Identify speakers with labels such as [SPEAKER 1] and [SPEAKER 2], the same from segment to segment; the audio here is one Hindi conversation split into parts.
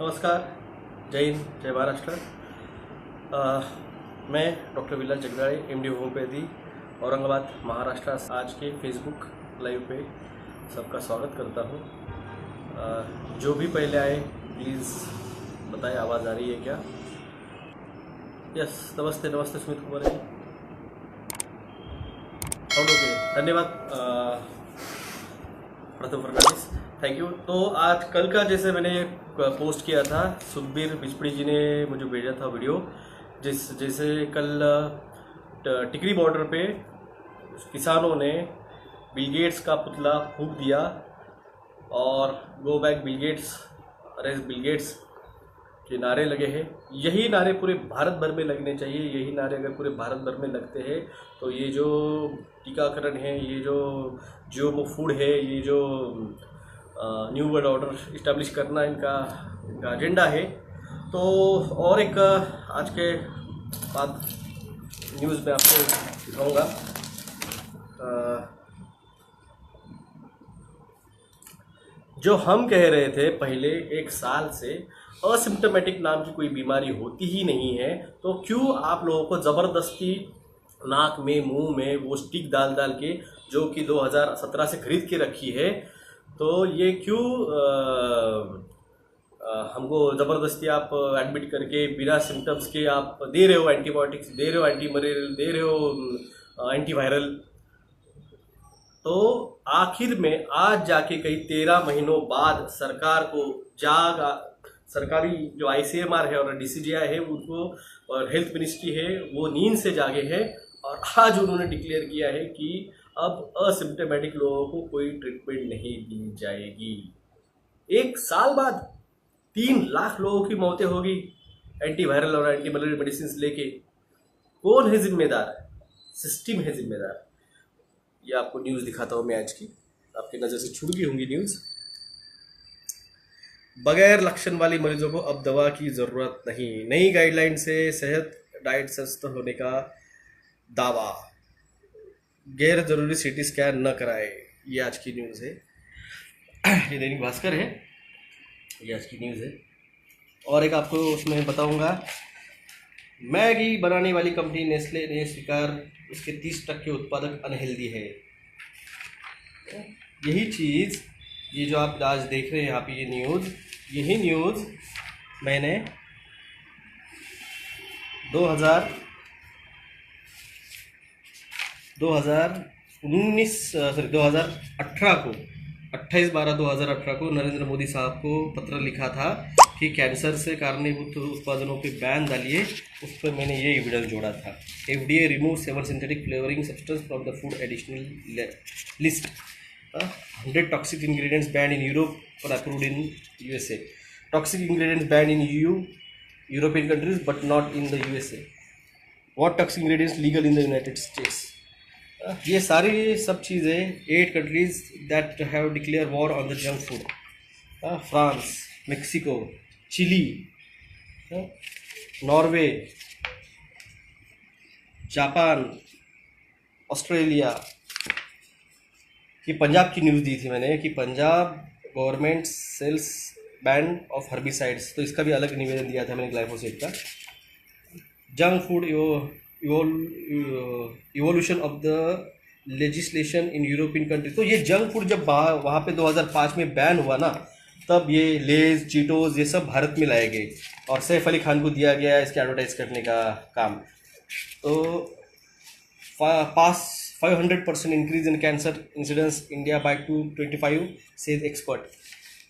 [SPEAKER 1] नमस्कार, जय हिंद, जय महाराष्ट्र। मैं डॉक्टर विलास जगदाळे, एमडी होम्योपैथी, औरंगाबाद, महाराष्ट्र। आज के फेसबुक लाइव पे सबका स्वागत करता हूँ। जो भी पहले आए प्लीज़ बताएं आवाज़ आ रही है क्या? यस, नमस्ते नमस्ते सुमित कुमार जी, ओके, धन्यवाद प्रथम फर्नांडिस, थैंक यू। तो आज कल का जैसे मैंने पोस्ट किया था, सुखबीर बिचपड़ी जी ने मुझे भेजा था वीडियो, जैसे कल टिकरी बॉर्डर पे किसानों ने बिल गेट्स का पुतला फूंक दिया और go back Bill Gates, arrest Bill Gates के नारे लगे हैं। यही नारे पूरे भारत भर में लगने चाहिए। यही नारे अगर पूरे भारत भर में लगते हैं तो ये जो टीकाकरण है, ये जो फूड है, ये जो न्यू वर्ल्ड ऑर्डर इस्टेब्लिश करना इनका एजेंडा है। तो और एक आज के बाद न्यूज़ में आपको दिखाऊंगा। जो हम कह रहे थे पहले एक साल से असिम्टोमेटिक नाम की कोई बीमारी होती ही नहीं है, तो क्यों आप लोगों को ज़बरदस्ती नाक में मुंह में वो स्टिक डाल डाल के, जो कि 2017 से खरीद के रखी है, तो ये क्यों हमको ज़बरदस्ती आप एडमिट करके बिना सिम्टम्स के आप दे रहे हो, एंटीबायोटिक्स दे रहे हो, एंटी मलेरियल दे रहे हो, एंटीवायरल। तो आखिर में आज जाके कई 13 महीनों बाद सरकार को सरकारी जो ICMR है और DCGI है उनको और हेल्थ मिनिस्ट्री है वो नींद से जागे हैं और आज उन्होंने डिक्लेयर किया है कि अब असिम्टोमेटिक लोगों को कोई ट्रीटमेंट नहीं दी जाएगी। एक साल बाद 3 लाख लोगों की मौतें होगी एंटीवायरल और एंटी मलेरियल मेडिसिन लेके। कौन है जिम्मेदार? सिस्टम है जिम्मेदार। ये आपको न्यूज़ दिखाता हूँ मैं आज की, आपकी नज़र से छूट गई होंगी न्यूज़। बगैर लक्षण वाली मरीजों को अब दवा की ज़रूरत नहीं, नई गाइडलाइन से सेहत डाइट स्वस्थ होने का दावा, गैर जरूरी CT स्कैन न कराए। ये आज की न्यूज़ है, ये दैनिक भास्कर है, ये आज की न्यूज़ है। और एक आपको उसमें बताऊंगा, मैगी बनाने वाली कंपनी नेस्ले ने स्वीकार उसके 30% उत्पादक अनहेल्दी है। यही चीज़, ये जो आप आज देख रहे हैं यहाँ पे, ये न्यूज़, यही न्यूज़ मैंने 2018 को 28/12/2018 को नरेंद्र मोदी साहब को पत्र लिखा था कि कैंसर से कारणीभूत उत्पादनों पे बैन डालिए। उस पर मैंने ये एविडेंस जोड़ा था। FDA remove 7 synthetic flavouring substance from the food additional list. 100 toxic ingredients banned in Europe or approved in USA. Toxic ingredients banned in EU, European countries, but not in the USA. What toxic ingredients legal in the United States? ये सारी सब चीज़ें 8 countries that have declared war on the junk food. France, Mexico, Chile, Norway, Japan, Australia. कि पंजाब की न्यूज़ दी थी मैंने कि Punjab government sells ban of herbicides, तो इसका भी अलग निवेदन दिया था मैंने ग्लाइफोसेट का। Junk food evolution of the legislation in European country. तो ये जंक फूड जब वहाँ पे 2005 में बैन हुआ ना, तब ये लेज, चीटोज, ये सब भारत में लाए गए और सैफ अली खान को दिया गया इसके एडवर्टाइज करने का काम। तो पास 500% increase in cancer incidence India by 2025 says expert.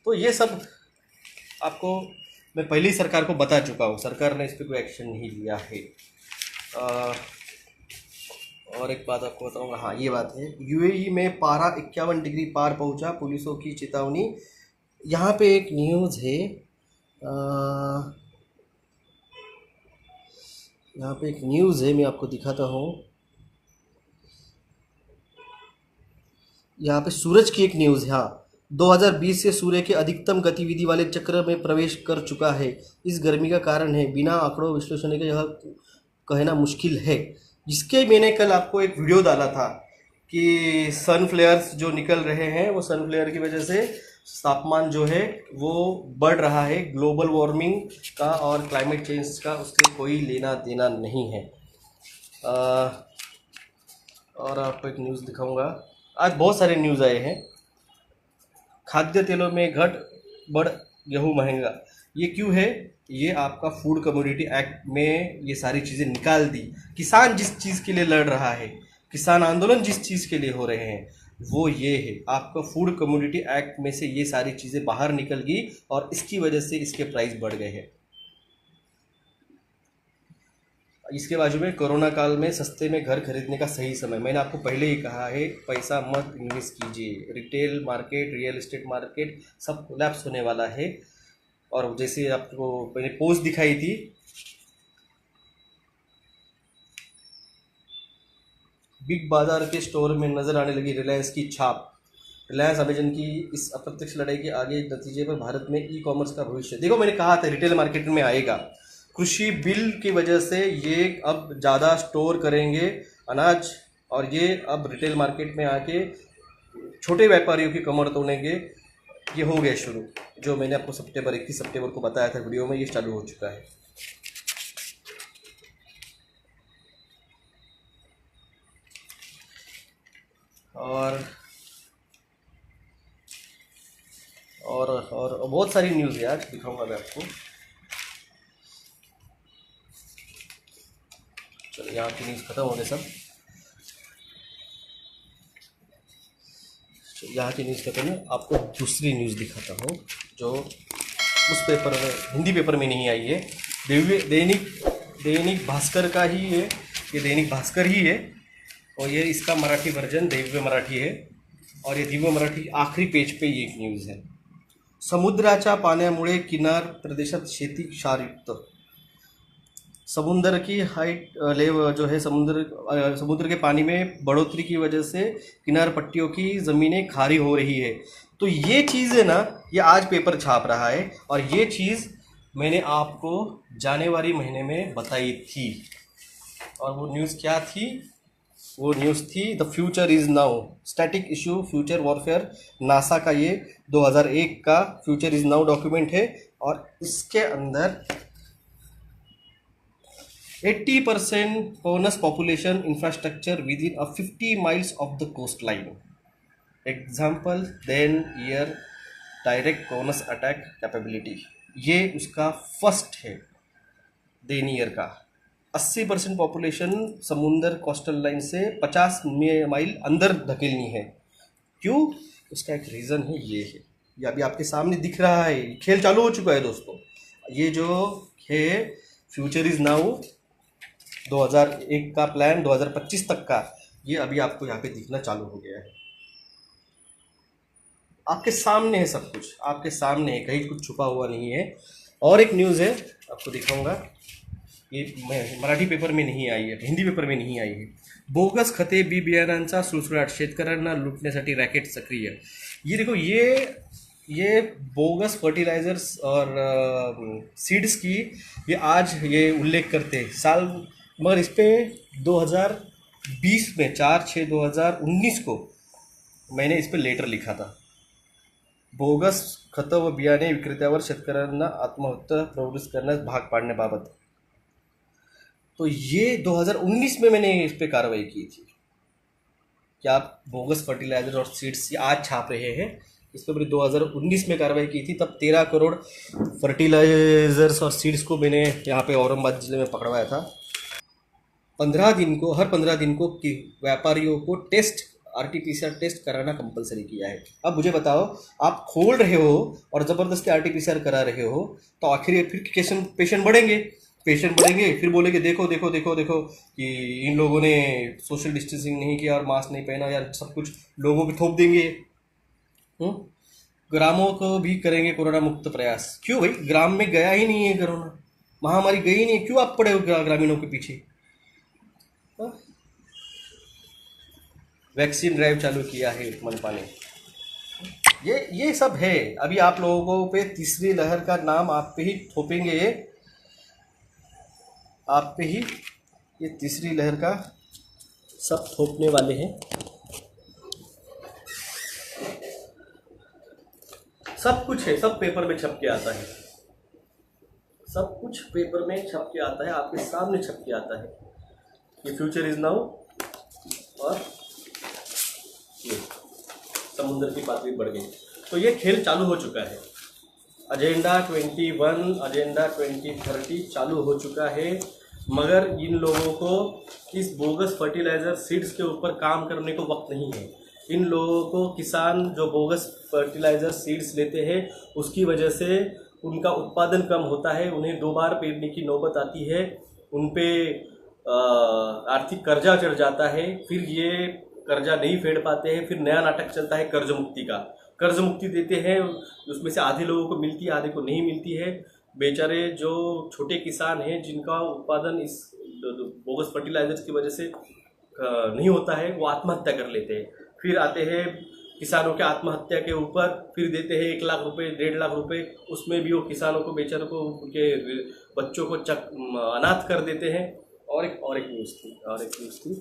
[SPEAKER 1] तो ये सब आपको मैं पहले ही सरकार को बता चुका हूँ, सरकार ने इस पर कोई एक्शन नहीं लिया है। और एक बात आपको बताऊँगा, हाँ ये बात है, UAE में पारा 51 डिग्री पार पहुँचा, पुलिसों की चेतावनी। यहाँ पे एक न्यूज़ है, यहाँ पे एक न्यूज़ है, मैं आपको दिखाता हूँ। यहाँ पे सूरज की एक न्यूज़ है। हाँ, 2020 से सूर्य के अधिकतम गतिविधि वाले चक्र में प्रवेश कर चुका है। इस गर्मी का कारण है, बिना आंकड़ों विश्लेषण के यह कहना मुश्किल है। जिसके मैंने कल आपको एक वीडियो डाला था कि सन फ्लेयर्स जो निकल रहे हैं, वो सन फ्लेयर की वजह से तापमान जो है वो बढ़ रहा है, ग्लोबल वार्मिंग का और क्लाइमेट चेंज का उससे कोई लेना देना नहीं है। और आपको एक न्यूज़ दिखाऊंगा। आज बहुत सारे न्यूज़ आए हैं। खाद्य तेलों में घट बढ़, गेहूँ महंगा। ये क्यों है? ये आपका फूड कम्युनिटी एक्ट में ये सारी चीज़ें निकाल दी। किसान जिस चीज़ के लिए लड़ रहा है, किसान आंदोलन जिस चीज़ के लिए हो रहे हैं, वो ये है। आपका फूड कम्युनिटी एक्ट में से ये सारी चीज़ें बाहर निकल गई और इसकी वजह से इसके प्राइस बढ़ गए हैं। इसके बाजू में कोरोना काल में सस्ते में घर खरीदने का सही समय। मैंने आपको पहले ही कहा है, पैसा मत इन्वेस्ट कीजिए। Retail market, real estate market सब कोलैप्स होने वाला है। और जैसे आपको मैंने पोस्ट दिखाई थी, बिग बाजार के स्टोर में नजर आने लगी रिलायंस की छाप। रिलायंस अमेजन की इस अप्रत्यक्ष लड़ाई के आगे नतीजे पर भारत में ई कॉमर्स का भविष्य। देखो, मैंने कहा था रिटेल मार्केट में आएगा। कृषि बिल की वजह से ये अब ज़्यादा स्टोर करेंगे अनाज, और ये अब रिटेल मार्केट में आके छोटे व्यापारियों की कमर तोड़ेंगे। ये हो गया शुरू। जो मैंने आपको 21 सितंबर को बताया था वीडियो में, ये चालू हो चुका है। और बहुत सारी न्यूज़ है, आज दिखाऊंगा मैं आपको। चलो, यहाँ की न्यूज़ खत्म हो गए सब। यहाँ की न्यूज़ खत्म है, आपको दूसरी न्यूज़ दिखाता हूँ जो उस पेपर में, हिंदी पेपर में नहीं आई है। दैनिक भास्कर का ही है, ये दैनिक भास्कर ही है। और ये इसका मराठी वर्जन दिव्य मराठी है। और ये दिव्य मराठी आखरी पेज पे ये एक न्यूज़ है। समुद्राच्या पाण्यामुळे किनार प्रदेशात शेती क्षारयुक्त। समुद्र की हाइट लेवल जो है, समुद्र के पानी में बढ़ोतरी की वजह से किनार पट्टियों की ज़मीनें खारी हो रही है। तो ये चीज़ है ना, ये आज पेपर छाप रहा है। और ये चीज़ मैंने आपको जनवरी महीने में बताई थी। और वो न्यूज़ क्या थी? वो न्यूज़ थी the future is now, static issue future warfare. NASA का ये 2001 का फ्यूचर इज़ नाउ डॉक्यूमेंट है। और इसके अंदर 80% bonus population infrastructure within a 50 miles of the coastline. Example, then year direct bonus attack capability. ये उसका फर्स्ट है। देन ईयर का 80% पॉपुलेशन समुंदर कोस्टल लाइन से 50 माइल अंदर धकेलनी है। क्यों? उसका एक रीज़न है, ये है। ये अभी आपके सामने दिख रहा है। खेल चालू हो चुका है दोस्तों। ये जो है फ्यूचर इज़ नाउ 2001 का प्लान 2025 तक का, ये अभी आपको यहाँ पे दिखना चालू हो गया है। आपके सामने है, सब कुछ आपके सामने है, कहीं कुछ छुपा हुआ नहीं है। और एक न्यूज़ है, आपको दिखाऊंगा। ये मराठी पेपर में नहीं आई है, हिंदी पेपर में नहीं आई है। बोगस खते बी बियाणांचा सुळसुळाट, शेतकऱ्यांना लुटण्यासाठी रॅकेट सक्रिय। ये देखो, ये बोगस फर्टिलाइजर्स और सीड्स की ये आज ये उल्लेख करते हैं साल, मगर इस पर 2020 में 4/6/2019 को मैंने इस पर लेटर लिखा था। बोगस खतं व बियाणे विक्रेत्यावर शेतकऱ्यांना आत्महत्या प्रवृत्त करण्यास भाग पाडण्याबाबत। तो ये 2019 में मैंने इस पर कार्रवाई की थी कि आप बोगस फर्टिलाइजर और सीड्स आज छाप रहे हैं। इस पर मैंने 2019 में कार्रवाई की थी। तब 13 करोड़ फर्टिलाइजर्स और सीड्स को मैंने यहाँ पे औरंगाबाद जिले में पकड़वाया था। 15 दिन को, हर 15 दिन को व्यापारियों को टेस्ट, RT-PCR टेस्ट कराना कंपलसरी किया है। अब मुझे बताओ, आप खोल रहे हो और ज़बरदस्ती RT-PCR करा रहे हो, तो आखिर फिर पेशेंट बढ़ेंगे, फिर बोलेंगे देखो देखो देखो देखो कि इन लोगों ने सोशल डिस्टेंसिंग नहीं किया और मास्क नहीं पहना, यार सब कुछ लोगों पे थोप देंगे। ग्रामों को भी करेंगे कोरोना मुक्त प्रयास। क्यों भाई? ग्राम में गया ही नहीं है कोरोना, महामारी गई ही नहीं है, क्यों आप पड़े हो ग्रामीणों के पीछे? वैक्सीन ड्राइव चालू किया है मनपा ने। ये सब है। अभी आप लोगों पे तीसरी लहर का नाम आप पे ही थोपेंगे, आप पे ही ये तीसरी लहर का सब थोपने वाले हैं। सब कुछ है, सब पेपर में छप के आता है, सब कुछ पेपर में छप के आता है, आपके सामने छप के आता है। ये फ्यूचर इज नाउ और ये समुद्र की पातली बढ़ गई। तो ये खेल चालू हो चुका है। एजेंडा 21, एजेंडा 2030 चालू हो चुका है, मगर इन लोगों को इस बोगस फर्टिलाइज़र सीड्स के ऊपर काम करने को वक्त नहीं है। इन लोगों को किसान जो बोगस फर्टिलाइज़र सीड्स लेते हैं उसकी वजह से उनका उत्पादन कम होता है, उन्हें 2 बार पेरने की नौबत आती है, उन पे आर्थिक कर्जा चढ़ जाता है, फिर ये कर्जा नहीं फेड पाते हैं, फिर नया नाटक चलता है कर्ज मुक्ति का। कर्ज मुक्ति देते हैं, उसमें से आधे लोगों को मिलती है, आधे को नहीं मिलती है। बेचारे जो छोटे किसान हैं जिनका उत्पादन इस बोगस फर्टिलाइजर्स की वजह से नहीं होता है, वो आत्महत्या कर लेते हैं। फिर आते हैं किसानों के आत्महत्या के ऊपर, फिर देते हैं 1 लाख रुपए, 1.5 लाख रुपए, उसमें भी वो किसानों को, बेचारों को, उनके बच्चों को अनाथ कर देते हैं। और एक न्यूज़ थी,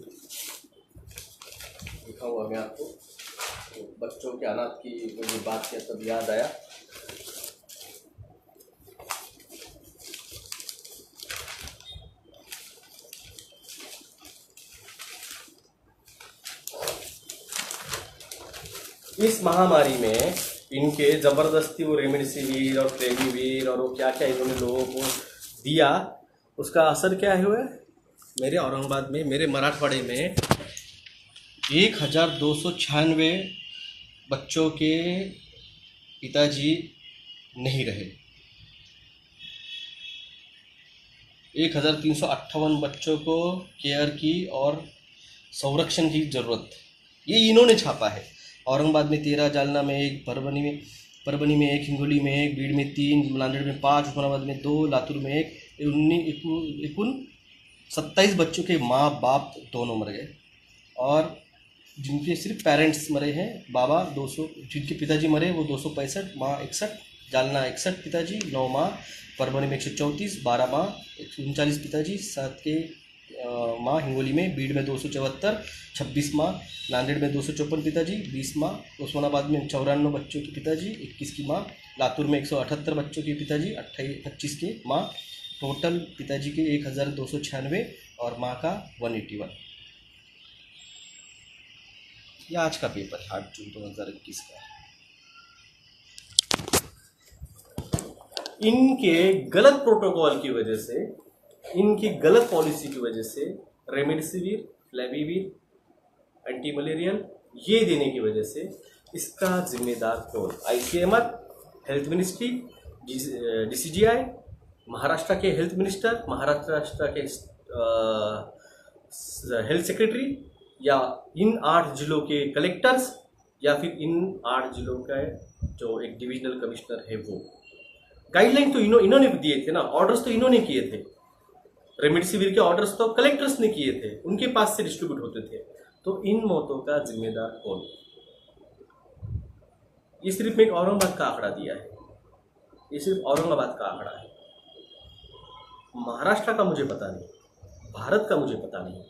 [SPEAKER 1] दिखाऊंगा मैं आपको। तो बच्चों के अनाथ की मुझे बात किया तब याद आया। इस महामारी में इनके ज़बरदस्ती वो रेमडेसिविर और प्रेविविर और वो क्या क्या इन्होंने लोगों को दिया, उसका असर क्या हुआ है? मेरे औरंगाबाद में, मेरे मराठवाड़े में 1296 बच्चों के पिताजी नहीं रहे। 1358 बच्चों को केयर की और संरक्षण की ज़रूरत, ये इन्होंने छापा है। औरंगाबाद में 13, जालना में 1, परभनी में 1, हिंगोली में 1, भीड़ में 3, नांदेड़ में 5, उस्मानाबाद में 2, लातूर में 1, 27 बच्चों के माँ बाप दोनों मर गए। और जिनके सिर्फ पेरेंट्स मरे हैं, बाबा 200, जिनके पिताजी मरे वो 265, माँ 61, जालना 61 पिताजी, 9 माँ, परभनी में 134, 12 माँ, 139 पिताजी, 7 के माँ, हिंगोली में, भीड़ में 274, 26 माँ, नांदेड़ में 254 पिताजी, 20 माँ, उस्मानाबाद में 54 बच्चों के पिताजी, 21 की माँ, लातूर में 178 बच्चों के पिताजी, 25 के माँ, टोटल पिताजी के 1296 और माँ का 181। ये आज का पेपर है, 8 जून 2021 का। इनके गलत प्रोटोकॉल की वजह से, इनकी गलत पॉलिसी की वजह से रेमडेसिविर, फ्लेविविर, एंटी मलेरियल ये देने की वजह से इसका जिम्मेदार कौन? ICMR, health ministry, DCGI, Maharashtra के हेल्थ मिनिस्टर, महाराष्ट्र के हेल्थ सेक्रेटरी, या इन 8 जिलों के कलेक्टर्स, या फिर इन 8 जिलों का जो एक डिविजनल कमिश्नर है वो? गाइडलाइन तो इन्होंने दिए थे ना, ऑर्डर्स तो इन्होंने किए थे। रेमडेसिविर के ऑर्डर्स तो कलेक्टर्स ने किए थे, उनके पास से डिस्ट्रीब्यूट होते थे। तो इन मौतों का जिम्मेदार कौन? ये सिर्फ मैं एक औरंगाबाद का आंकड़ा दिया है, ये सिर्फ औरंगाबाद का आंकड़ा है। महाराष्ट्र का मुझे पता नहीं, भारत का मुझे पता नहीं।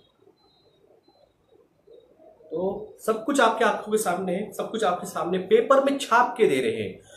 [SPEAKER 1] तो सब कुछ आपके आंखों के सामने है, सब कुछ आपके सामने पेपर में छाप के दे रहे हैं।